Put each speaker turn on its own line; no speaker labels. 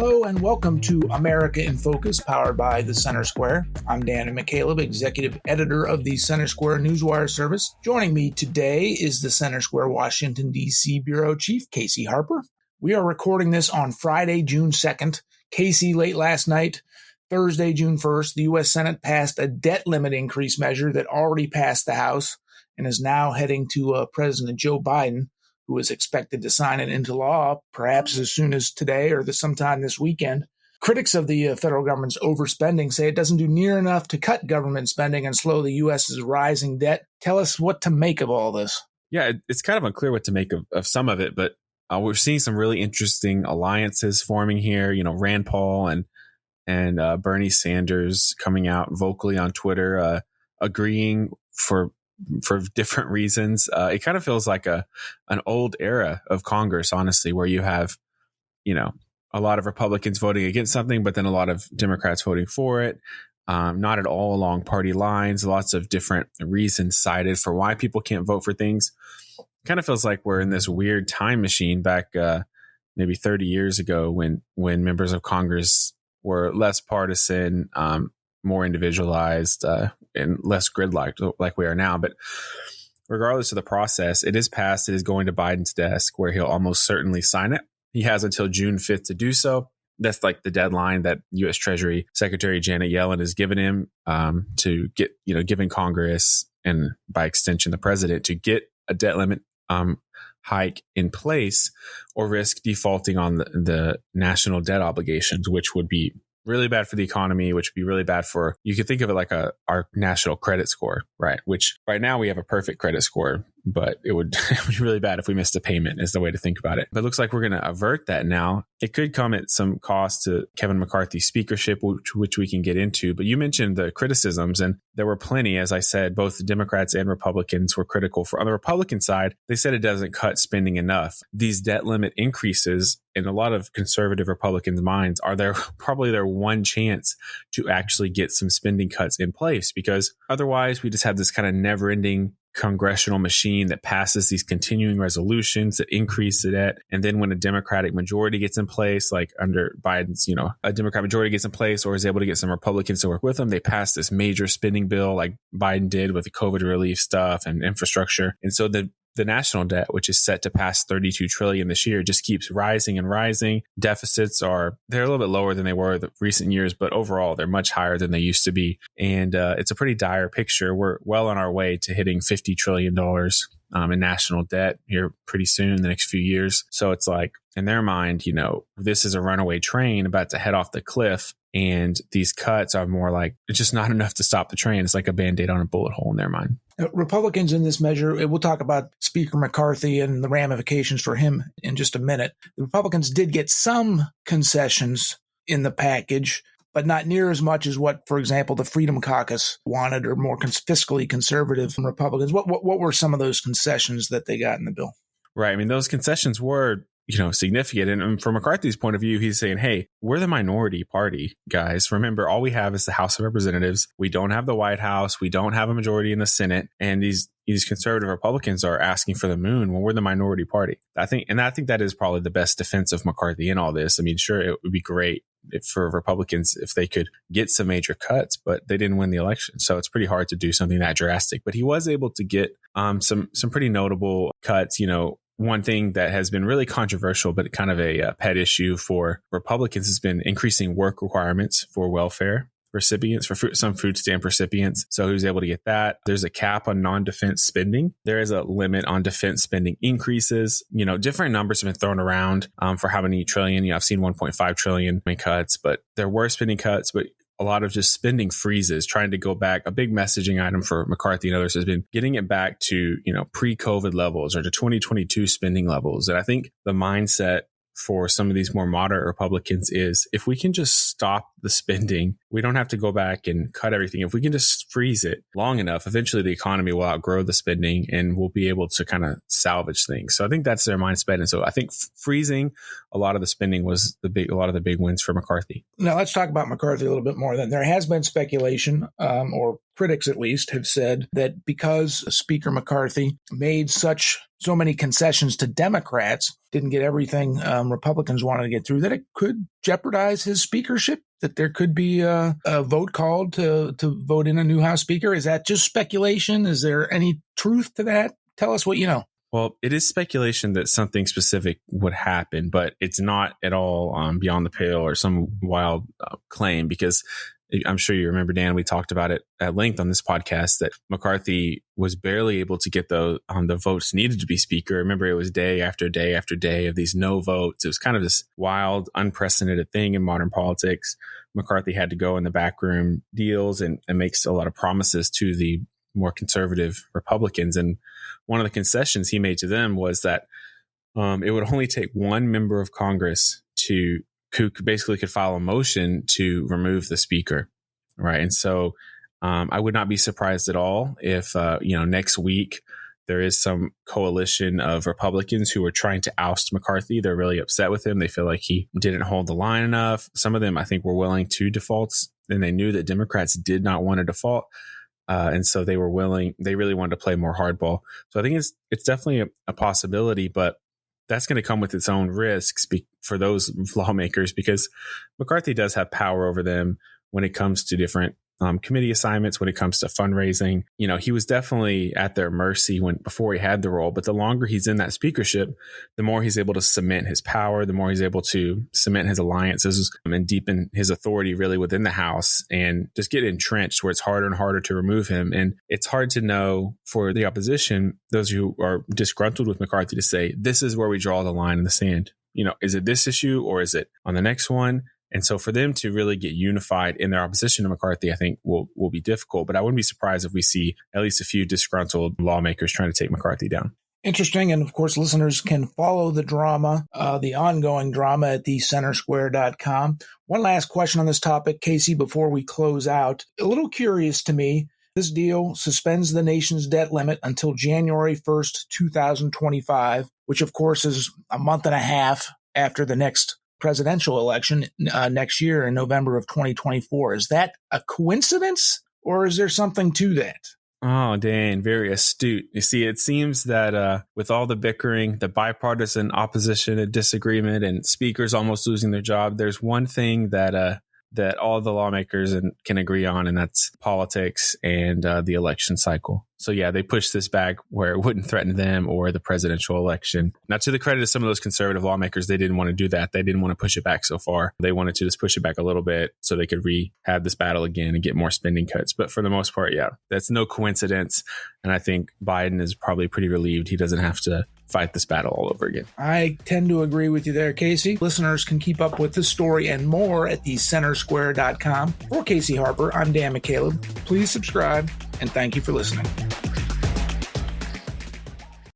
Hello and welcome to America in Focus, powered by the Center Square. I'm Dan McCaleb, executive editor of the Center Square Newswire service. Joining me today is the Center Square Washington, D.C. bureau chief, Casey Harper. We are recording this on Friday, June 2nd. Casey, late last night, Thursday, June 1st, the U.S. Senate passed a debt limit increase measure that already passed the House and is now heading to President Joe Biden, who is expected to sign it into law perhaps as soon as today or sometime this weekend. Critics of the federal government's overspending say it doesn't do near enough to cut government spending and slow the U.S.'s rising debt. Tell us what to make of all this.
Yeah, it's kind of unclear what to make of some of it, but we're seeing some really interesting alliances forming here. You know, Rand Paul and Bernie Sanders coming out vocally on Twitter, agreeing for different reasons. It kind of feels like an old era of Congress, honestly, where you have, you know, a lot of Republicans voting against something, but then a lot of Democrats voting for it. Not at all along party lines. Lots of different reasons cited for why people can't vote for things. Kind of feels like we're in this weird time machine back maybe 30 years ago when members of Congress were less partisan, more individualized, and less gridlocked like we are now. But regardless of the process, it is passed. It is going to Biden's desk where he'll almost certainly sign it. He has until June 5th to do so. That's like the deadline that U.S. Treasury Secretary Janet Yellen has given him to get, giving Congress and by extension the president to get a debt limit hike in place or risk defaulting on the national debt obligations, which would be really bad for the economy, which would be really bad for, you could think of it like our national credit score, right? Which right now we have a perfect credit score, but it would be really bad if we missed a payment is the way to think about it. But it looks like we're going to avert that now. It could come at some cost to Kevin McCarthy's speakership, which we can get into. But you mentioned the criticisms, and there were plenty. As I said, both the Democrats and Republicans were critical. On the Republican side, they said it doesn't cut spending enough. These debt limit increases in a lot of conservative Republicans' minds are probably their one chance to actually get some spending cuts in place, because otherwise we just have this kind of never-ending congressional machine that passes these continuing resolutions that increase the debt. And then when a Democratic majority gets in place, like under Biden's, a Democrat majority gets in place or is able to get some Republicans to work with them, they pass this major spending bill like Biden did with the COVID relief stuff and infrastructure. And so the national debt, which is set to pass $32 trillion this year, just keeps rising and rising. Deficits they're a little bit lower than they were the recent years, but overall they're much higher than they used to be. And it's a pretty dire picture. We're well on our way to hitting $50 trillion in national debt here pretty soon in the next few years. So it's like, in their mind, this is a runaway train about to head off the cliff. And these cuts are more like, it's just not enough to stop the train. It's like a Band-Aid on a bullet hole in their mind.
Republicans in this measure, we'll talk about Speaker McCarthy and the ramifications for him in just a minute. The Republicans did get some concessions in the package, but not near as much as what, for example, the Freedom Caucus wanted, or more fiscally conservative Republicans. What were some of those concessions that they got in the bill?
Right. I mean, those concessions were significant. And from McCarthy's point of view, he's saying, hey, we're the minority party, guys. Remember, all we have is the House of Representatives. We don't have the White House. We don't have a majority in the Senate. And these conservative Republicans are asking for the moon when we're the minority party. I think that is probably the best defense of McCarthy in all this. I mean, sure, it would be great for Republicans if they could get some major cuts, but they didn't win the election. So it's pretty hard to do something that drastic. But he was able to get some pretty notable cuts. One thing that has been really controversial, but kind of a pet issue for Republicans, has been increasing work requirements for welfare recipients, for some food stamp recipients. So he was able to get that. There's a cap on non-defense spending. There is a limit on defense spending increases. Different numbers have been thrown around for how many trillion. I've seen 1.5 trillion in cuts, but there were spending cuts, but a lot of just spending freezes, trying to go back. A big messaging item for McCarthy and others has been getting it back to, pre-COVID levels or to 2022 spending levels. And I think the mindset for some of these more moderate Republicans is, if we can just stop the spending, we don't have to go back and cut everything. If we can just freeze it long enough, eventually the economy will outgrow the spending and we'll be able to kind of salvage things. So I think that's their mindset. And so I think freezing a lot of the spending was a lot of the big wins for McCarthy.
Now let's talk about McCarthy a little bit more. Then there has been speculation or critics at least have said that because Speaker McCarthy made so many concessions to Democrats, didn't get everything Republicans wanted to get through, that it could jeopardize his speakership, that there could be a vote called to vote in a new House Speaker. Is that just speculation? Is there any truth to that? Tell us what you know.
Well, it is speculation that something specific would happen, but it's not at all beyond the pale or some wild claim, because I'm sure you remember, Dan, we talked about it at length on this podcast, that McCarthy was barely able to get the votes needed to be speaker. Remember, it was day after day after day of these no votes. It was kind of this wild, unprecedented thing in modern politics. McCarthy had to go in the backroom deals and makes a lot of promises to the more conservative Republicans. And one of the concessions he made to them was that it would only take one member of Congress who basically could file a motion to remove the speaker. Right. And so I would not be surprised at all if, next week there is some coalition of Republicans who are trying to oust McCarthy. They're really upset with him. They feel like he didn't hold the line enough. Some of them, I think, were willing to default, and they knew that Democrats did not want to default. And so they really wanted to play more hardball. So I think it's definitely a possibility, but that's going to come with its own risks for those lawmakers, because McCarthy does have power over them when it comes to different committee assignments, when it comes to fundraising. He was definitely at their mercy before he had the role, but the longer he's in that speakership, the more he's able to cement his power, the more he's able to cement his alliances and deepen his authority really within the House, and just get entrenched where it's harder and harder to remove him. And it's hard to know for the opposition, those who are disgruntled with McCarthy, to say, this is where we draw the line in the sand. Is it this issue or is it on the next one? And so for them to really get unified in their opposition to McCarthy, I think will be difficult. But I wouldn't be surprised if we see at least a few disgruntled lawmakers trying to take McCarthy down.
Interesting. And of course, listeners can follow the drama, the ongoing drama at thecentersquare.com. One last question on this topic, Casey, before we close out. A little curious to me, this deal suspends the nation's debt limit until January 1st, 2025, which of course is a month and a half after the next presidential election next year in November of 2024. Is that a coincidence, or is there something to that?
Oh, Dan, very astute. You see, it seems that with all the bickering, the bipartisan opposition and disagreement, and speakers almost losing their job, there's one thing that all the lawmakers can agree on, and that's politics and the election cycle. So yeah, they pushed this back where it wouldn't threaten them or the presidential election. Now, to the credit of some of those conservative lawmakers, they didn't want to do that. They didn't want to push it back so far. They wanted to just push it back a little bit so they could have this battle again and get more spending cuts. But for the most part, yeah, that's no coincidence. And I think Biden is probably pretty relieved he doesn't have to fight this battle all over again.
I tend to agree with you there, Casey. Listeners can keep up with this story and more at thecentersquare.com. For Casey Harper, I'm Dan McCaleb. Please subscribe, and thank you for listening.